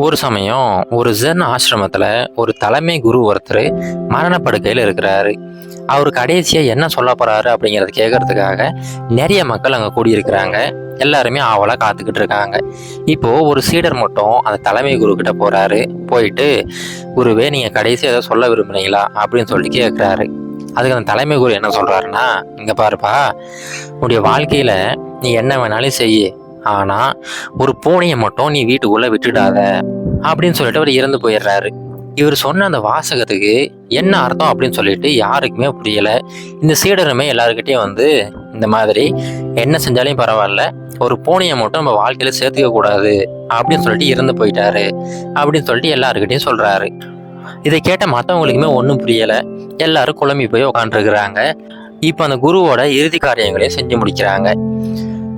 ஒரு சமயம் ஒரு ஜென் ஆசிரமத்துல ஒரு தலைமை குரு ஒருத்தர் மரணப்படுக்கையில் இருக்கிறாரு. அவர் கடைசியா என்ன சொல்ல போறாரு அப்படிங்கறத கேட்கறதுக்காக நிறைய மக்கள் அங்க கூடியிருக்கிறாங்க. எல்லாருமே ஆவலா காத்துக்கிட்டு இருக்காங்க. இப்போ ஒரு சீடர் மட்டும் அந்த தலைமை குரு கிட்ட போறாரு. போயிட்டு, குருவே நீங்க கடைசியா ஏதோ சொல்ல விரும்புறீங்களா அப்படின்னு சொல்லிட்டு கேட்கிறாரு. அதுக்கு அந்த தலைமை குரு என்ன சொல்றாருன்னா, இங்க பாருப்பா, உன்னுடைய வாழ்க்கையில நீ என்ன வேணாலும் செய்யு, ஆனா ஒரு பூனையை மட்டும் நீ வீட்டுக்குள்ள விட்டுடாத அப்படின்னு சொல்லிட்டு அவர் இறந்து போயிடுறாரு. இவர் சொன்ன அந்த வாசகத்துக்கு என்ன அர்த்தம் அப்படின்னு சொல்லிட்டு யாருக்குமே புரியல. இந்த சீடருமே எல்லாருக்கிட்டையும் வந்து, இந்த மாதிரி என்ன செஞ்சாலும் பரவாயில்ல, ஒரு பூனையை மட்டும் நம்ம வாழ்க்கையில சேர்த்துக்க கூடாது அப்படின்னு சொல்லிட்டு இறந்து போயிட்டாரு அப்படின்னு சொல்லிட்டு எல்லாருக்கிட்டையும் சொல்றாரு. இதை கேட்ட மற்றவங்களுக்குமே ஒன்றும் புரியல. எல்லாரும் குழம்பி போய் உட்காந்துருக்குறாங்க. இப்போ அந்த குருவோட இறுதி காரியங்களையும் செஞ்சு முடிக்கிறாங்க.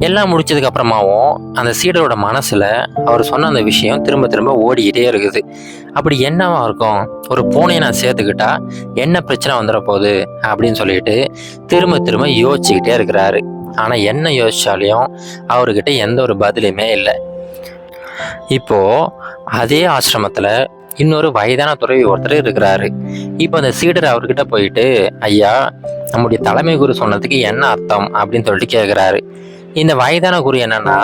எல்லாம் முடிச்சதுக்கு அப்புறமாவும் அந்த சீடரோட மனசுல அவர் சொன்ன அந்த விஷயம் திரும்ப திரும்ப ஓடிக்கிட்டே இருக்குது. அப்படி என்னவா இருக்கும், ஒரு பூனையை நான் சேர்த்துக்கிட்டா என்ன பிரச்சனை வந்துட போகுது அப்படின்னு சொல்லிட்டு திரும்ப திரும்ப யோசிச்சுக்கிட்டே இருக்கிறாரு. ஆனா என்ன யோசிச்சாலையும் அவர்கிட்ட எந்த ஒரு பதிலுமே இல்லை. இப்போ அதே ஆசிரமத்துல இன்னொரு வயதான துறவி ஒருத்தர் இருக்கிறாரு. இப்போ அந்த சீடர் அவர்கிட்ட போயிட்டு, ஐயா, நம்முடைய தலைமை குரு சொன்னதுக்கு என்ன அர்த்தம் அப்படின்னு சொல்லிட்டு கேட்கிறாரு. இந்த வயதான குரு என்னன்னா,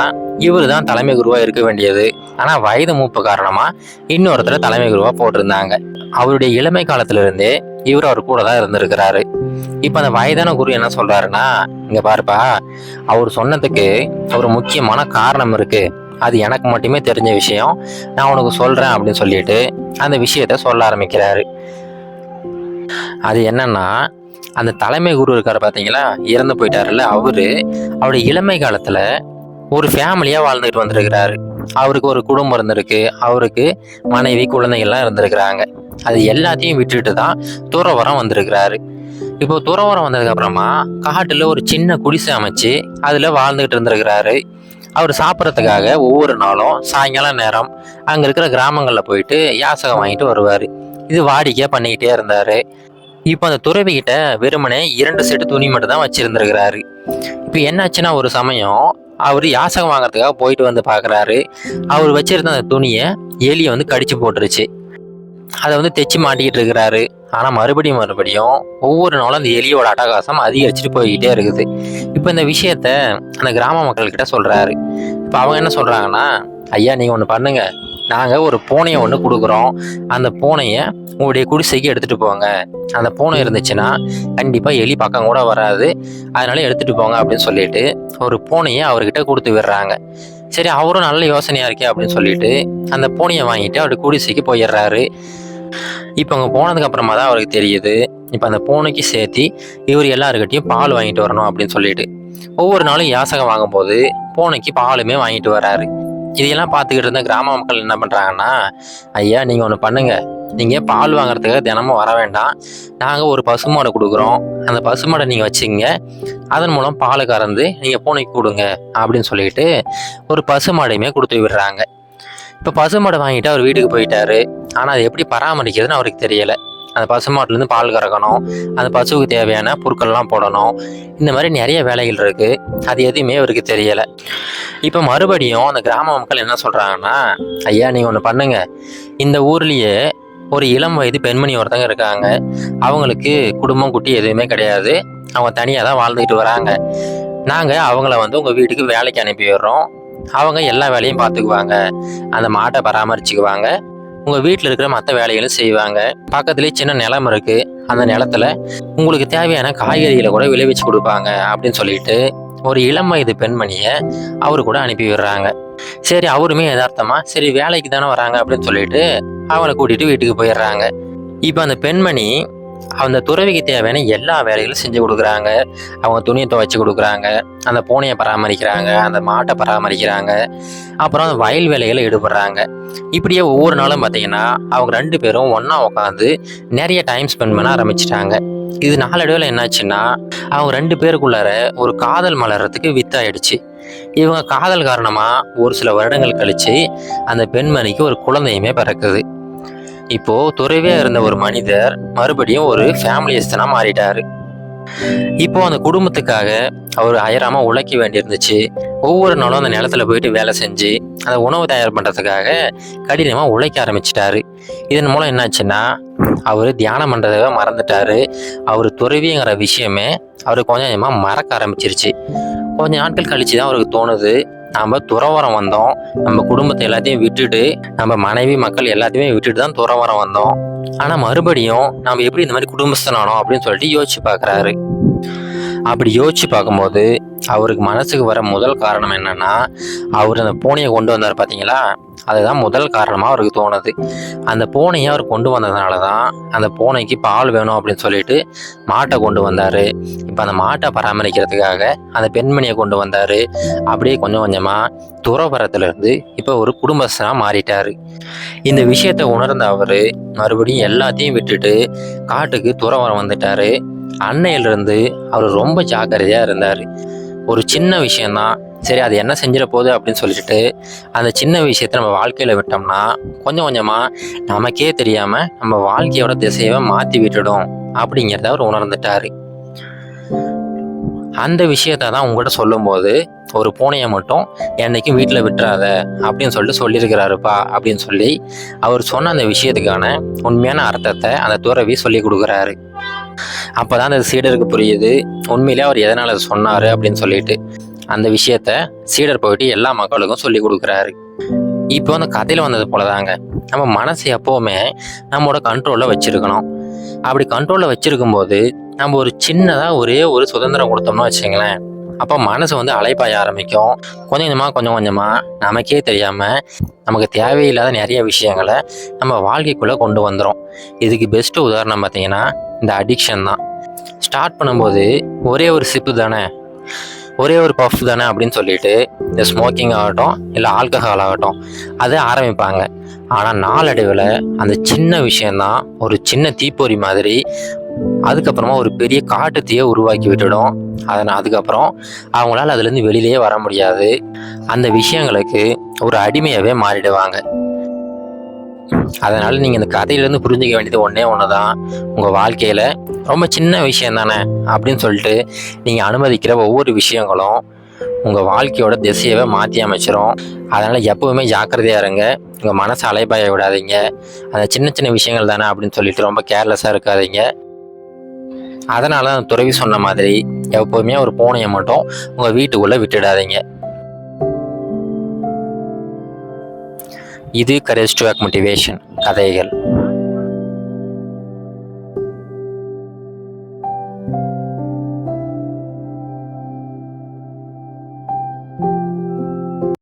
இவரு தான் தலைமை குருவா இருக்க வேண்டியது. ஆனா வயது மூப்பு காரணமா இன்னொருத்தர் தலைமை குருவா போட்டிருந்தாங்க. அவருடைய இளமை காலத்துல இருந்தே இவர் அவர் கூட தான் இருந்திருக்கிறாரு. இப்ப அந்த வயதான குரு என்ன சொல்றாருன்னா, இங்க பாருப்பா, அவர் சொன்னதுக்கு ஒரு முக்கியமான காரணம் இருக்கு. அது எனக்கு மட்டுமே தெரிஞ்ச விஷயம், நான் உனக்கு சொல்றேன் அப்படின்னு சொல்லிட்டு அந்த விஷயத்த சொல்ல ஆரம்பிக்கிறாரு. அது என்னன்னா, அந்த தலைமை குரு இருக்காரு பாத்தீங்களா, இறந்து போயிட்டாருல்ல, அவருடைய இளமை காலத்துல ஒரு ஃபேமிலியா வாழ்ந்துட்டு வந்திருக்கிறாரு. அவருக்கு ஒரு குடும்பம் இருந்திருக்கு, அவருக்கு மனைவி குழந்தைகள்லாம் இருந்திருக்கிறாங்க. அது எல்லாத்தையும் விட்டுட்டு தான் துறவரம் வந்திருக்கிறாரு. இப்போ துறவரம் வந்ததுக்கு அப்புறமா காட்டுல ஒரு சின்ன குடிசை அமைச்சு அதுல வாழ்ந்துகிட்டு இருந்திருக்கிறாரு. அவர் சாப்பிட்றதுக்காக ஒவ்வொரு நாளும் சாயங்காலம் நேரம் அங்க இருக்கிற கிராமங்கள்ல போயிட்டு யாசகம் வாங்கிட்டு வருவாரு. இது வாடிக்கையா பண்ணிக்கிட்டே இருந்தாரு. இப்போ அந்த துறவி கிட்ட வெறுமனே 2 செட்டு துணி மட்டும் தான் வச்சிருந்திருக்கிறாரு. இப்போ என்னாச்சுன்னா, ஒரு சமயம் அவர் யாசகம் வாங்குறதுக்காக போயிட்டு வந்து பாக்குறாரு. அவர் வச்சிருந்த அந்த துணியை எலியை வந்து கடிச்சு போட்டுருச்சு. அதை வந்து தைச்சு மாட்டிக்கிட்டு இருக்கிறாரு. ஆனா மறுபடியும் ஒவ்வொரு நாளும் அந்த எலியோட அட்டகாசம் அதிகரிச்சுட்டு போய்கிட்டே இருக்குது. இப்போ இந்த விஷயத்த அந்த கிராம மக்கள் கிட்ட சொல்றாரு. இப்போ அவங்க என்ன சொல்றாங்கன்னா, ஐயா, நீங்க ஒண்ணு பண்ணுங்க, நாங்க ஒரு பூனையை ஒண்ணு கொடுக்குறோம். அந்த பூனையை உங்களுடைய குடிசைக்கு எடுத்துட்டு போங்க. அந்த பூனை இருந்துச்சுன்னா கண்டிப்பா எலி பக்கம் கூட வராது, அதனால எடுத்துட்டு போங்க அப்படின்னு சொல்லிட்டு ஒரு பூனையை அவர்கிட்ட கொடுத்து விடுறாங்க. சரி, அவரும் நல்ல யோசனையா இருக்கே அப்படின்னு சொல்லிட்டு அந்த பூனையை வாங்கிட்டு அவருடைய குடிசைக்கு போயிடுறாரு. இப்போ அங்கே போனதுக்கு அப்புறமா தான் அவருக்கு தெரியுது, இப்போ அந்த பூனைக்கு சேர்த்து இவர் எல்லாருக்கிட்டையும் பால் வாங்கிட்டு வரணும் அப்படின்னு சொல்லிட்டு ஒவ்வொரு நாளும் யாசகம் வாங்கும்போது பூனைக்கு பாலுமே வாங்கிட்டு வராரு. இதையெல்லாம் பார்த்துக்கிட்டு இருந்த கிராம மக்கள் என்ன பண்றாங்கன்னா, ஐயா, நீங்க ஒன்று பண்ணுங்க, நீங்க பால் வாங்குறதுக்காக தினமும் வர வேண்டாம், நாங்க ஒரு பசுமாடை கொடுக்குறோம், அந்த பசுமாடை நீங்க வச்சுங்க, அதன் மூலம் பாலை கறந்து நீங்க பூனைக்கு கொடுங்க அப்படின்னு சொல்லிட்டு ஒரு பசுமாடையுமே கொடுத்து விடுறாங்க. இப்போ பசுமாடை வாங்கிட்டு அவர் வீட்டுக்கு போயிட்டாரு. ஆனா அதை எப்படி பராமரிக்கிறதுன்னு அவருக்கு தெரியல. அந்த பசுமாட்டுலேருந்து பால் கறக்கணும், அந்த பசுவுக்கு தேவையான பொருட்கள்லாம் போடணும், இந்த மாதிரி நிறைய வேலைகள் இருக்கு. அது எதுவுமே அவருக்கு தெரியல. இப்போ மறுபடியும் அந்த கிராம மக்கள் என்ன சொல்றாங்கன்னா, ஐயா, நீங்க ஒன்று பண்ணுங்க, இந்த ஊர்லயே ஒரு இளம் வயது பெண்மணி ஒருத்தங்க இருக்காங்க. அவங்களுக்கு குடும்பம் குட்டி எதுவுமே கிடையாது, அவங்க தனியாக தான் வாழ்ந்துக்கிட்டு வராங்க. நாங்கள் அவங்கள வந்து உங்கள் வீட்டுக்கு வேலைக்கு அனுப்பி விடுறோம். அவங்க எல்லா வேலையும் பார்த்துக்குவாங்க, அந்த மாட்டை பராமரிச்சுக்குவாங்க, உங்கள் வீட்டில் இருக்கிற மற்ற வேலைகளும் செய்வாங்க. பக்கத்துலேயே சின்ன நிலம் இருக்கு, அந்த நிலத்துல உங்களுக்கு தேவையான காய்கறிகளை கூட விளைவிச்சு கொடுப்பாங்க அப்படின்னு சொல்லிட்டு ஒரு இளம் வயது பெண்மணியை அவரு கூட அனுப்பி விடுறாங்க. சரி, அவருமே யதார்த்தமா சரி வேலைக்கு தானே வராங்க அப்படின்னு சொல்லிட்டு அவளை கூட்டிட்டு வீட்டுக்கு போயிடுறாங்க. இப்போ அந்த பெண்மணி அந்த துறவிக்கு தேவையான எல்லா வேலைகளும் செஞ்சு கொடுக்குறாங்க. அவங்க துணியை துவைச்சு கொடுக்குறாங்க, அந்த பூனையை பராமரிக்கிறாங்க, அந்த மாட்டை பராமரிக்கிறாங்க, அப்புறம் அந்த வயல் வேலைகளை ஈடுபடுறாங்க. இப்படியே ஒவ்வொரு நாளும் பார்த்தீங்கன்னா அவங்க 2 பேரும் ஒன்றா உட்காந்து நிறைய டைம் ஸ்பெண்ட் பண்ண ஆரம்பிச்சிட்டாங்க. இது நாளடைவில் என்னாச்சுன்னா, அவங்க 2 பேருக்குள்ளார ஒரு காதல் மலர்றதுக்கு வித்தாயிடுச்சு. இவங்க காதல் காரணமா ஒரு சில வருடங்கள் கழிச்சு அந்த பெண்மணிக்கு ஒரு குழந்தையுமே பிறக்குது. இப்போ துறவியா இருந்த ஒரு மனிதர் மறுபடியும் ஒரு ஃபேமிலியஸ்தனா மாறிட்டாரு. இப்போ அந்த குடும்பத்துக்காக அவர் அயராம உழைக்க வேண்டியிருந்துச்சு. ஒவ்வொரு நாளும் அந்த நிலத்துல போயிட்டு வேலை செஞ்சு அந்த உணவு தயார் பண்ணுறதுக்காக கடினமாக உழைக்க ஆரம்பிச்சிட்டாரு. இதன் மூலம் என்னாச்சுன்னா அவர் தியானம் பண்ணுறத மறந்துட்டாரு. அவர் துறவிங்கிற விஷயமே அவர் கொஞ்சம் கொஞ்சமாக மறக்க ஆரம்பிச்சிருச்சு. கொஞ்ச நாட்கள் கழிச்சு தான் அவருக்கு தோணுது, நம்ம துறவரம் வந்தோம், நம்ம குடும்பத்தை எல்லாத்தையும் விட்டுட்டு, நம்ம மனைவி மக்கள் எல்லாத்தையுமே விட்டுட்டு தான் துறவரம் வந்தோம். ஆனால் மறுபடியும் நம்ம எப்படி இந்த மாதிரி குடும்பஸ்தனானோம் அப்படின்னு சொல்லிட்டு யோசிச்சு பார்க்குறாரு. அப்படி யோசிச்சு பார்க்கும்போது அவருக்கு மனசுக்கு வர முதல் காரணம் என்னன்னா, அவர் அந்த பூனையை கொண்டு வந்தார் பார்த்தீங்களா, அதுதான் முதல் காரணமாக அவருக்கு தோணுது. அந்த பூனையை அவர் கொண்டு வந்ததுனால தான் அந்த பூனைக்கு பால் வேணும் அப்படின்னு சொல்லிட்டு மாட்டை கொண்டு வந்தார். இப்போ அந்த மாட்டை பராமரிக்கிறதுக்காக அந்த பெண்மணியை கொண்டு வந்தார். அப்படியே கொஞ்சம் கொஞ்சமாக துறவரத்துலேருந்து இப்போ ஒரு குடும்பஸ்தனாக மாறிட்டார். இந்த விஷயத்தை உணர்ந்த அவர் மறுபடியும் எல்லாத்தையும் விட்டுட்டு காட்டுக்கு துறவரம் வந்துட்டார். அன்னையிலிருந்து அவர் ரொம்ப ஜாக்கிரதையாக இருந்தார். ஒரு சின்ன விஷயந்தான், சரி அது என்ன செஞ்சிட போகுது அப்படின்னு சொல்லிட்டு அந்த சின்ன விஷயத்தை நம்ம வாழ்க்கையில் விட்டோம்னா கொஞ்சம் கொஞ்சமாக நமக்கே தெரியாமல் நம்ம வாழ்க்கையோட திசையை மாற்றி விட்டுடும் அப்படிங்கிறத அவர் உணர்ந்துட்டார். அந்த விஷயத்தை தான் உங்கள்கிட்ட சொல்லும்போது, ஒரு பூனையை மட்டும் என்னைக்கும் வீட்டில் விட்டுறாத அப்படின்னு சொல்லிட்டு சொல்லியிருக்கிறாருப்பா அப்படின்னு சொல்லி அவர் சொன்ன அந்த விஷயத்துக்கான உண்மையான அர்த்தத்தை அந்த துறவி சொல்லி கொடுக்குறாரு. அப்போ தான் அந்த சீடருக்கு புரியுது உண்மையிலே அவர் எதனால் அதை சொன்னார் அப்படின்னு சொல்லிட்டு. அந்த விஷயத்த சீடர் போயிட்டு எல்லா மக்களுக்கும் சொல்லி கொடுக்குறாரு. இப்போ அந்த கதையில் வந்தது போல தாங்க, நம்ம மனசு எப்போவுமே நம்மளோட கண்ட்ரோலில் வச்சுருக்கணும். அப்படி கண்ட்ரோலில் வச்சுருக்கும் போது நம்ம ஒரு சின்னதாக ஒரே ஒரு சுதந்திரம் கொடுத்தோம்னா வச்சுங்களேன், அப்போ மனசு வந்து அலைப்பாய ஆரம்பிக்கும். கொஞ்சம் கொஞ்சமாக நமக்கே தெரியாமல் நமக்கு தேவையில்லாத நிறைய விஷயங்களை நம்ம வாழ்க்கைக்குள்ளே கொண்டு வந்துடும். இதுக்கு பெஸ்ட்டு உதாரணம் பார்த்தீங்கன்னா இந்த அடிக்ஷன் தான். ஸ்டார்ட் பண்ணும்போது ஒரே ஒரு சிப்பு தானே, ஒரே ஒரு பஃப் தானே அப்படின்னு சொல்லிட்டு இந்த ஸ்மோக்கிங் ஆகட்டும் இல்லை ஆல்கஹால் ஆகட்டும் அதை ஆரம்பிப்பாங்க. ஆனால் நாளடைவில் அந்த சின்ன விஷயந்தான் ஒரு சின்ன தீப்பொறி மாதிரி அதுக்கப்புறமா ஒரு பெரிய காட்டு தீயை உருவாக்கி விட்டுடும். அதுக்கப்புறம் அவங்களால அதுலேருந்து வெளியிலேயே வர முடியாது. அந்த விஷயங்களுக்கு ஒரு அடிமையாகவே மாறிடுவாங்க. அதனால் நீங்கள் இந்த கதையிலேருந்து புரிஞ்சிக்க வேண்டியது ஒன்று தான், உங்கள் வாழ்க்கையில் ரொம்ப சின்ன விஷயம் தானே அப்படின்னு சொல்லிட்டு நீங்கள் அனுமதிக்கிற ஒவ்வொரு விஷயங்களும் உங்கள் வாழ்க்கையோட திசையவே மாற்றி அமைச்சிரும். அதனால் எப்போவுமே ஜாக்கிரதையாக இருங்க. உங்கள் மனசை அலைபாய விடாதீங்க. அந்த சின்ன சின்ன விஷயங்கள் தானே அப்படின்னு சொல்லிட்டு ரொம்ப கேர்லெஸ்ஸாக இருக்காதீங்க. அதனால தான் துறவி சொன்ன மாதிரி எப்போவுமே ஒரு பூனையை மட்டும் உங்கள் வீட்டுக்குள்ளே விட்டுடாதீங்க. இது கரேஜ் டு ஆக்ட் மோட்டிவேஷன் கதைகள்.